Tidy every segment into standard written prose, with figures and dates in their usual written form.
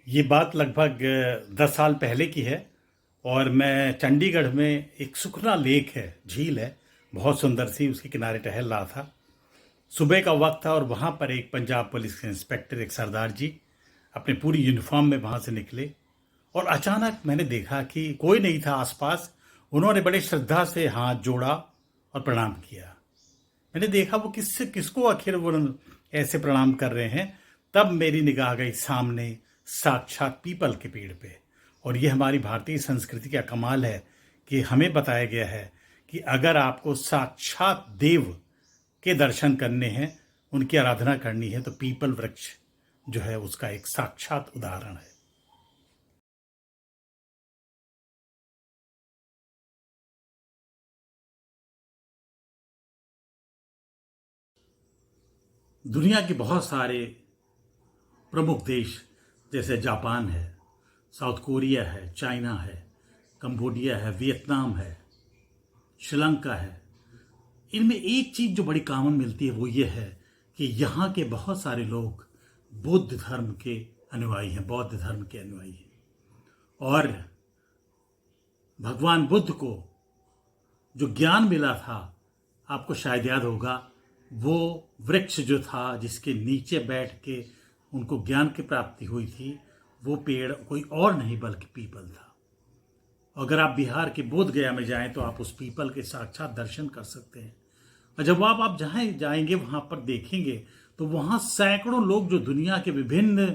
ये बात लगभग 10 साल पहले की है। और मैं चंडीगढ़ में एक सुखना लेक है, झील है, बहुत सुंदर सी, उसके किनारे टहल रहा था। सुबह का वक्त था और वहाँ पर एक पंजाब पुलिस के इंस्पेक्टर, एक सरदार जी, अपने पूरी यूनिफॉर्म में वहाँ से निकले। और अचानक मैंने देखा कि कोई नहीं था आसपास। उन्होंने बड़े श्रद्धा से हाथ जोड़ा और प्रणाम किया। मैंने देखा वो किसको आखिर वो ऐसे प्रणाम कर रहे हैं। तब मेरी निगाह गई सामने साक्षात पीपल के पेड़ पे। और ये हमारी भारतीय संस्कृति का कमाल है कि हमें बताया गया है कि अगर आपको साक्षात देव के दर्शन करने हैं, उनकी आराधना करनी है, तो पीपल वृक्ष जो है उसका एक साक्षात उदाहरण है। दुनिया के बहुत सारे प्रमुख देश जैसे जापान है, साउथ कोरिया है, चाइना है, कंबोडिया है, वियतनाम है, श्रीलंका है, इनमें एक चीज जो बड़ी कॉमन मिलती है वो ये है कि यहाँ के बहुत सारे लोग बुद्ध धर्म के अनुयायी हैं, बौद्ध धर्म के अनुयायी हैं। और भगवान बुद्ध को जो ज्ञान मिला था, आपको शायद याद होगा, वो वृक्ष जो था जिसके नीचे बैठ के उनको ज्ञान की प्राप्ति हुई थी, वो पेड़ कोई और नहीं बल्कि पीपल था। अगर आप बिहार के बोध गया में जाएं तो आप उस पीपल के साक्षात दर्शन कर सकते हैं। और जब आप जहाँ जाएंगे वहां पर देखेंगे तो वहां सैकड़ों लोग जो दुनिया के विभिन्न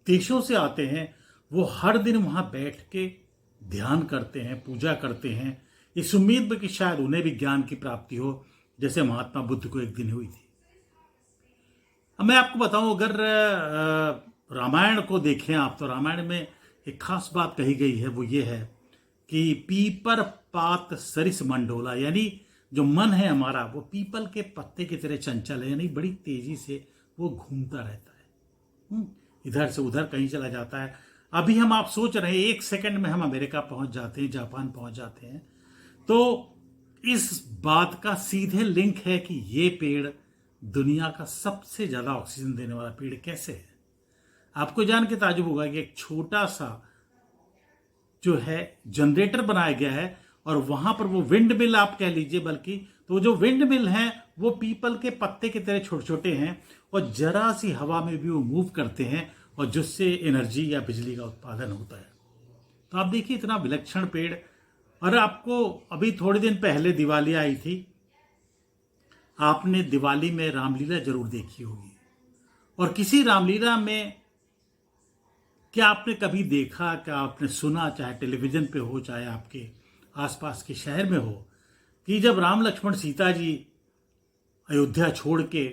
देशों से आते हैं, वो हर दिन वहां बैठ के ध्यान करते हैं, पूजा करते हैं, इस उम्मीद में कि शायद उन्हें भी ज्ञान की प्राप्ति हो, जैसे महात्मा बुद्ध को एक दिन हुई थी। अब मैं आपको बताऊं, अगर रामायण को देखें आप, तो रामायण में एक खास बात कही गई है, वो ये है कि पीपर पात सरिस मंडोला, यानी जो मन है हमारा वो पीपल के पत्ते की तरह चंचल है, यानी बड़ी तेजी से वो घूमता रहता है, इधर से उधर कहीं चला जाता है। अभी हम आप सोच रहे हैं 1 सेकंड में हम अमेरिका पहुंच जाते हैं, जापान पहुंच जाते हैं। तो इस बात का सीधे लिंक है कि ये पेड़ दुनिया का सबसे ज्यादा ऑक्सीजन देने वाला पेड़ कैसे है। आपको जान के ताज्जुब होगा कि एक छोटा सा जो है जनरेटर बनाया गया है, और वहां पर वो विंड मिल आप कह लीजिए, बल्कि तो जो विंड मिल है वो पीपल के पत्ते की तरह छोटे छोटे हैं, और जरा सी हवा में भी वो मूव करते हैं, और जिससे एनर्जी या बिजली का उत्पादन होता है। तो आप देखिए इतना विलक्षण पेड़। और आपको अभी थोड़े दिन पहले दिवाली आई थी, आपने दिवाली में रामलीला जरूर देखी होगी। और किसी रामलीला में क्या आपने कभी देखा, क्या आपने सुना, चाहे टेलीविजन पे हो चाहे आपके आसपास के शहर में हो, कि जब राम लक्ष्मण सीता जी अयोध्या छोड़ के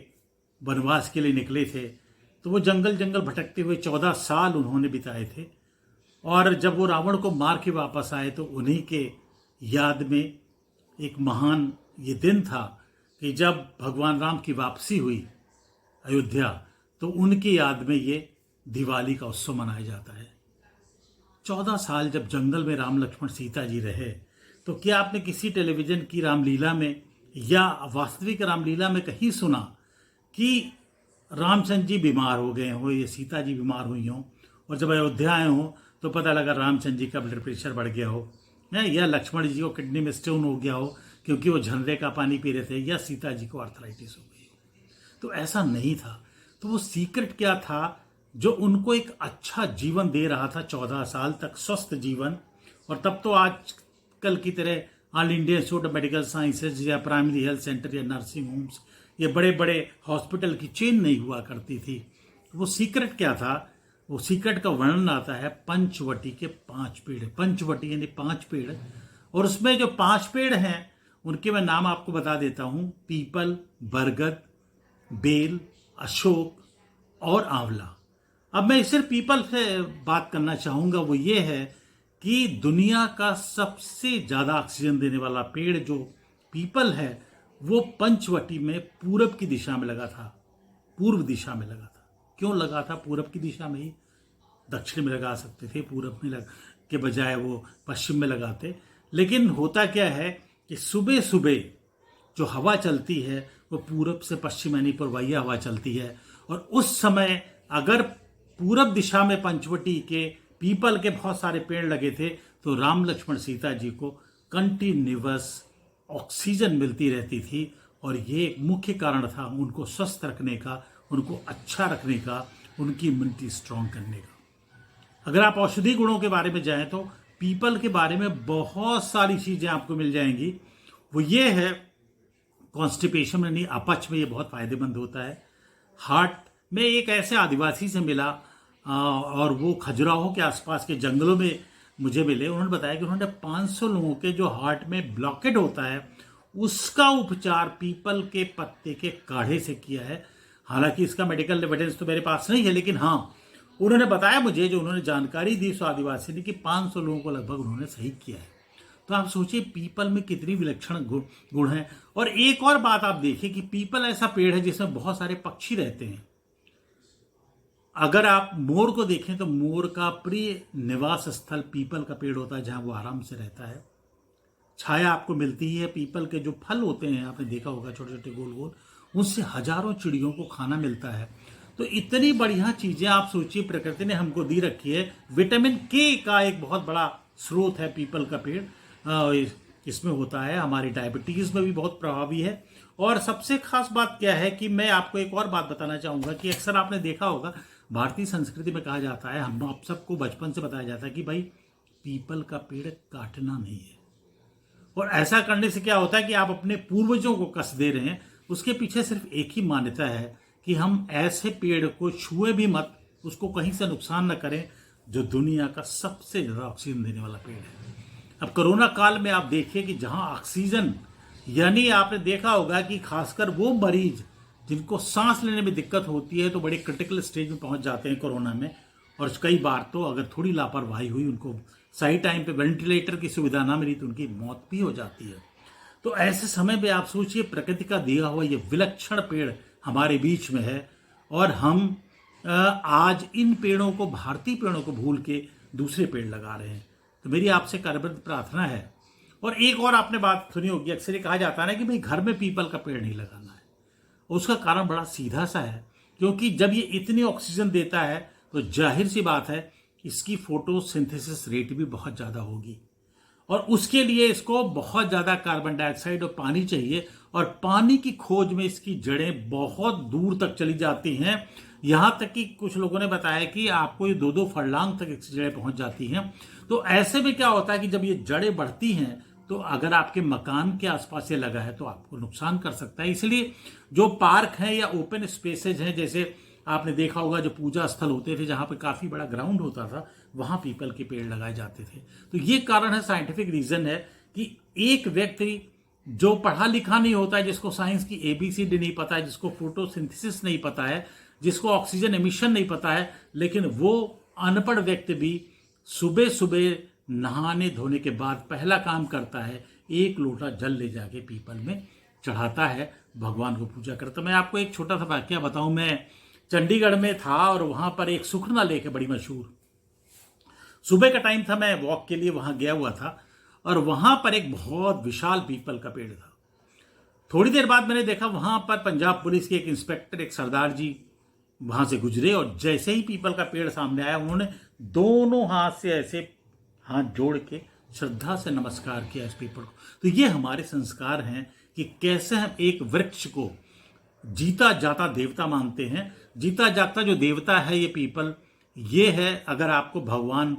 वनवास के लिए निकले थे, तो वो जंगल जंगल भटकते हुए 14 साल उन्होंने बिताए थे। और जब वो रावण को मार के वापस आए तो उन्हीं के याद में एक महान ये दिन था कि जब भगवान राम की वापसी हुई अयोध्या, तो उनकी याद में ये दिवाली का उत्सव मनाया जाता है। 14 साल जब जंगल में राम लक्ष्मण सीता जी रहे, तो क्या आपने किसी टेलीविजन की रामलीला में या वास्तविक रामलीला में कहीं सुना कि रामचंद्र जी बीमार हो गए हो या सीता जी बीमार हुई हो, और जब अयोध्या आए हो तो पता लगा रामचंद्र जी का ब्लड प्रेशर बढ़ गया हो, या लक्ष्मण जी को किडनी में स्टोन हो गया हो क्योंकि वो झरने का पानी पी रहे थे, या सीता जी को आर्थराइटिस हो गई हो? तो ऐसा नहीं था। तो वो सीक्रेट क्या था जो उनको एक अच्छा जीवन दे रहा था, 14 साल तक स्वस्थ जीवन। और तब तो आजकल की तरह all India institute of medical sciences या प्राइमरी हेल्थ सेंटर या नर्सिंग होम्स, ये बड़े बड़े हॉस्पिटल की चेन नहीं हुआ करती थी। वो सीक्रेट क्या था? वो सीक्रेट का वर्णन आता है पंचवटी के 5 पेड़। पंचवटी यानी 5 पेड़, और उसमें जो 5 पेड़ हैं उनके मैं नाम आपको बता देता हूं: पीपल, बरगद, बेल, अशोक और आंवला। अब मैं सिर्फ पीपल से बात करना चाहूंगा, वो ये है कि दुनिया का सबसे ज्यादा ऑक्सीजन देने वाला पेड़ जो पीपल है, वो पंचवटी में पूरब की दिशा में लगा था, पूर्व दिशा में लगा था। क्यों लगा था पूरब की दिशा में ही? दक्षिण में लगा सकते थे, पूरब में के बजाय वो पश्चिम में लगाते। लेकिन होता क्या है कि सुबह सुबह जो हवा चलती है वो पूरब से पश्चिम यानी पूर्वाई हवा चलती है, और उस समय अगर पूरब दिशा में पंचवटी के पीपल के बहुत सारे पेड़ लगे थे, तो राम लक्ष्मण सीता जी को कंटिन्यूअस ऑक्सीजन मिलती रहती थी। और ये एक मुख्य कारण था उनको स्वस्थ रखने का, उनको अच्छा रखने का, उनकी इम्यूनिटी स्ट्रांग करने का। अगर आप औषधि गुणों के बारे में जाएं तो पीपल के बारे में बहुत सारी चीज़ें आपको मिल जाएंगी। वो ये है, कॉन्स्टिपेशन में नहीं, अपच में ये बहुत फायदेमंद होता है। हार्ट में एक ऐसे आदिवासी से मिला और वो खजुराहो के आसपास के जंगलों में मुझे मिले। उन्होंने बताया कि उन्होंने 500 लोगों के जो हार्ट में ब्लॉकेट होता है उसका उपचार पीपल के पत्ते के काढ़े से किया है। हालांकि इसका मेडिकल एविडेंस तो मेरे पास नहीं है, लेकिन हाँ, उन्होंने बताया मुझे, जो उन्होंने जानकारी दी उस आदिवासी ने, कि 500 लोगों को लगभग उन्होंने सही किया है। तो आप सोचिए पीपल में कितनी विलक्षण गुण हैं। और एक और बात आप देखिए कि पीपल ऐसा पेड़ है जिसमें बहुत सारे पक्षी रहते हैं। अगर आप मोर को देखें तो मोर का प्रिय निवास स्थल पीपल का पेड़ होता है, जहां वो आराम से रहता है। छाया आपको मिलती ही है। पीपल के जो फल होते हैं, आपने देखा होगा, छोटे छोटे गोल गोल, उनसे हजारों चिड़ियों को खाना मिलता है। तो इतनी बढ़िया चीजें आप सोचिए प्रकृति ने हमको दी रखी है। विटामिन के का एक बहुत बड़ा स्रोत है पीपल का पेड़, इसमें होता है। हमारी डायबिटीज में भी बहुत प्रभावी है। और सबसे खास बात क्या है कि मैं आपको एक और बात बताना चाहूंगा कि अक्सर आपने देखा होगा भारतीय संस्कृति में कहा जाता है, हम आप सबको बचपन से बताया जाता है कि भाई पीपल का पेड़ काटना नहीं है। और ऐसा करने से क्या होता है कि आप अपने पूर्वजों को कष्ट दे रहे हैं। उसके पीछे सिर्फ एक ही मान्यता है कि हम ऐसे पेड़ को छुए भी मत, उसको कहीं से नुकसान न करें, जो दुनिया का सबसे ज्यादा ऑक्सीजन देने वाला पेड़ है। अब कोरोना काल में आप देखिए कि जहां ऑक्सीजन, यानी आपने देखा होगा कि खासकर वो मरीज जिनको सांस लेने में दिक्कत होती है तो बड़े क्रिटिकल स्टेज में पहुंच जाते हैं कोरोना में। और कई बार तो अगर थोड़ी लापरवाही हुई, उनको सही टाइम पे वेंटिलेटर की सुविधा ना मिली, तो उनकी मौत भी हो जाती है। तो ऐसे समय में आप सोचिए प्रकृति का दिया हुआ ये विलक्षण पेड़ हमारे बीच में है, और हम आज इन पेड़ों को, भारतीय पेड़ों को भूल के दूसरे पेड़ लगा रहे हैं। तो मेरी आपसे करबद्ध प्रार्थना है। और एक और आपने बात सुनी होगी, अक्सर ये कहा जाता है ना कि भाई घर में पीपल का पेड़ नहीं लगाना है। उसका कारण बड़ा सीधा सा है, क्योंकि जब ये इतनी ऑक्सीजन देता है तो जाहिर सी बात है इसकी फोटोसिंथेसिस रेट भी बहुत ज्यादा होगी, और उसके लिए इसको बहुत ज्यादा कार्बन डाइऑक्साइड और पानी चाहिए। और पानी की खोज में इसकी जड़ें बहुत दूर तक चली जाती हैं, यहां तक कि कुछ लोगों ने बताया कि आपको ये 2-2 फरलांग तक इसकी जड़ें पहुंच जाती हैं। तो ऐसे में क्या होता है कि जब ये जड़ें बढ़ती हैं तो अगर आपके मकान के आसपास ये लगा है तो आपको नुकसान कर सकता है। इसलिए जो पार्क हैं या ओपन स्पेसेज हैं, जैसे आपने देखा होगा जो पूजा स्थल होते थे, जहां पे काफी बड़ा ग्राउंड होता था, वहां पीपल के पेड़ लगाए जाते थे। तो ये कारण है, साइंटिफिक रीजन है कि एक व्यक्ति जो पढ़ा लिखा नहीं होता है, जिसको साइंस की एबीसीडी नहीं पता है, जिसको फोटोसिंथेसिस नहीं पता है, जिसको ऑक्सीजन एमिशन नहीं पता है, लेकिन वो अनपढ़ व्यक्ति भी सुबह सुबह नहाने धोने के बाद पहला काम करता है, एक लोटा जल ले जाके पीपल में चढ़ाता है, भगवान को पूजा करता। मैं आपको एक छोटा सा वाक्य बताऊं। मैं चंडीगढ़ में था और वहां पर एक सुखना लेक है बड़ी मशहूर। सुबह का टाइम था, मैं वॉक के लिए वहां गया हुआ था, और वहां पर एक बहुत विशाल पीपल का पेड़ था। थोड़ी देर बाद मैंने देखा वहां पर पंजाब पुलिस के एक इंस्पेक्टर, एक सरदार जी वहां से गुजरे, और जैसे ही पीपल का पेड़ सामने आया, उन्होंने दोनों हाथ से ऐसे हाथ जोड़ के श्रद्धा से नमस्कार किया इस पीपल को। तो ये हमारे संस्कार हैं कि कैसे हम एक वृक्ष को जीता जाता देवता मानते हैं। जीता जाता जो देवता है ये पीपल, ये है। अगर आपको भगवान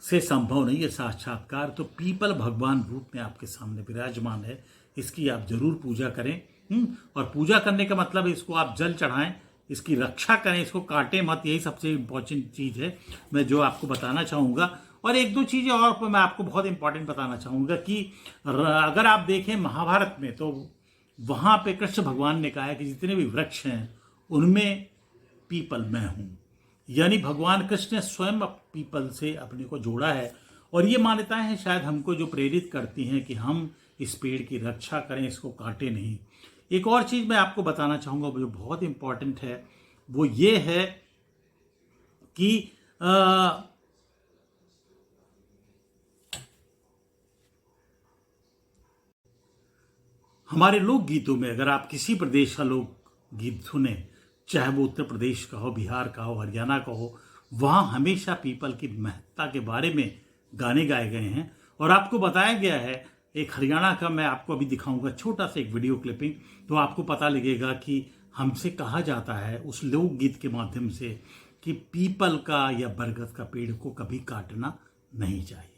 से संभव नहीं है साक्षात्कार, तो पीपल भगवान रूप में आपके सामने विराजमान है, इसकी आप जरूर पूजा करें। और पूजा करने का मतलब इसको आप जल चढ़ाएं, इसकी रक्षा करें, इसको काटें मत, यही सबसे इंपॉर्टेंट चीज है मैं जो आपको बताना चाहूंगा। और एक दो चीजें और मैं आपको बहुत इंपॉर्टेंट बताना चाहूंगा कि अगर आप देखें महाभारत में, तो वहां पे कृष्ण भगवान ने कहा है कि जितने भी वृक्ष हैं उनमें पीपल मैं हूं। यानी भगवान कृष्ण ने स्वयं पीपल से अपने को जोड़ा है। और ये मान्यताएं हैं शायद हमको जो प्रेरित करती हैं कि हम इस पेड़ की रक्षा करें, इसको काटें नहीं। एक और चीज मैं आपको बताना चाहूंगा जो बहुत इंपॉर्टेंट है, वो ये है कि हमारे लोक गीतों में अगर आप किसी प्रदेश का लोक गीत सुने चाहे वो उत्तर प्रदेश का हो, बिहार का हो, हरियाणा का हो, वहाँ हमेशा पीपल की महत्ता के बारे में गाने गाए गए हैं। और आपको बताया गया है, एक हरियाणा का मैं आपको अभी दिखाऊंगा छोटा सा एक वीडियो क्लिपिंग, तो आपको पता लगेगा कि हमसे कहा जाता है उस लोकगीत के माध्यम से कि पीपल का या बरगद का पेड़ को कभी काटना नहीं चाहिए।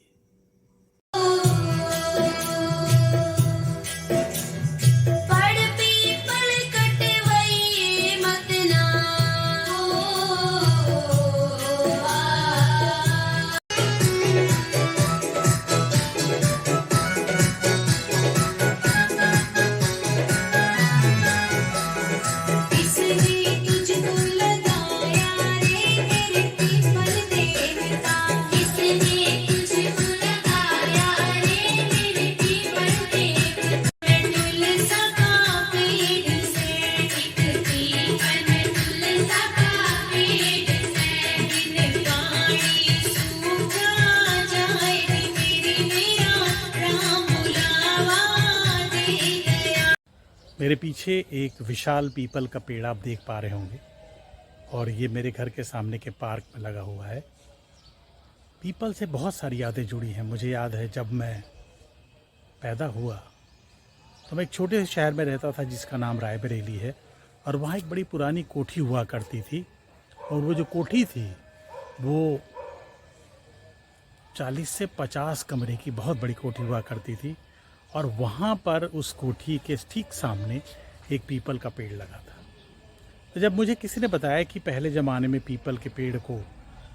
मेरे पीछे एक विशाल पीपल का पेड़ आप देख पा रहे होंगे, और ये मेरे घर के सामने के पार्क में लगा हुआ है। पीपल से बहुत सारी यादें जुड़ी हैं। मुझे याद है जब मैं पैदा हुआ तो मैं एक छोटे से शहर में रहता था जिसका नाम रायबरेली है, और वहाँ एक बड़ी पुरानी कोठी हुआ करती थी, और वो जो कोठी थी वो 40 से 50 कमरे की बहुत बड़ी कोठी हुआ करती थी। और वहाँ पर उस कोठी के ठीक सामने एक पीपल का पेड़ लगा था। तो जब मुझे किसी ने बताया कि पहले ज़माने में पीपल के पेड़ को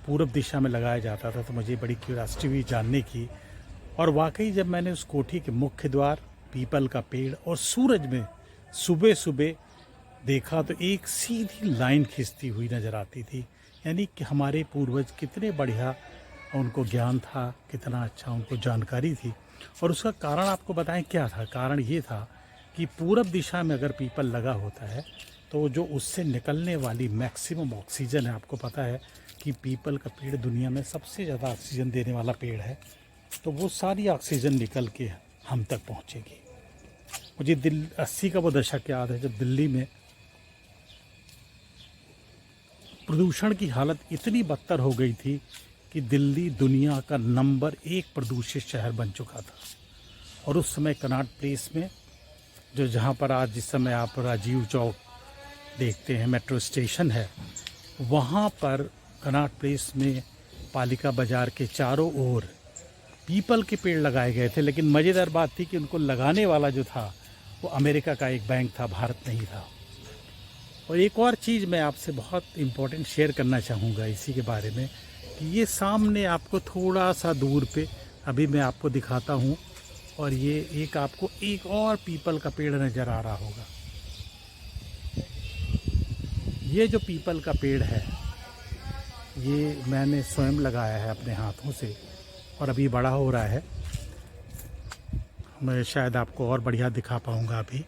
पूरब दिशा में लगाया जाता था, तो मुझे बड़ी क्यूरियोसिटी हुई जानने की। और वाकई जब मैंने उस कोठी के मुख्य द्वार, पीपल का पेड़ और सूरज में सुबह सुबह देखा तो एक सीधी लाइन खींचती हुई नज़र आती थी। यानी कि हमारे पूर्वज कितने बढ़िया उनको ज्ञान था, कितना अच्छा उनको जानकारी थी। और उसका कारण आपको बताएं क्या था। कारण ये था कि पूरब दिशा में अगर पीपल लगा होता है तो जो उससे निकलने वाली मैक्सिमम ऑक्सीजन है, आपको पता है कि पीपल का पेड़ दुनिया में सबसे ज़्यादा ऑक्सीजन देने वाला पेड़ है, तो वो सारी ऑक्सीजन निकल के हम तक पहुँचेगी। मुझे 80 का वो दशक याद है जब दिल्ली में प्रदूषण की हालत इतनी बदतर हो गई थी कि दिल्ली दुनिया का नंबर 1 प्रदूषित शहर बन चुका था। और उस समय कनॉट प्लेस में, जो जहाँ पर आज जिस समय आप राजीव चौक देखते हैं, मेट्रो स्टेशन है, वहाँ पर कनॉट प्लेस में पालिका बाज़ार के चारों ओर पीपल के पेड़ लगाए गए थे। लेकिन मज़ेदार बात थी कि उनको लगाने वाला जो था वो अमेरिका का एक बैंक था, भारत नहीं था। और एक और चीज़ मैं आपसे बहुत इम्पोर्टेंट शेयर करना चाहूँगा इसी के बारे में, कि ये सामने आपको थोड़ा सा दूर पे अभी मैं आपको दिखाता हूँ, और ये एक आपको एक और पीपल का पेड़ नज़र आ रहा होगा। ये जो पीपल का पेड़ है ये मैंने स्वयं लगाया है अपने हाथों से, और अभी बड़ा हो रहा है। मैं शायद आपको और बढ़िया दिखा पाऊँगा अभी।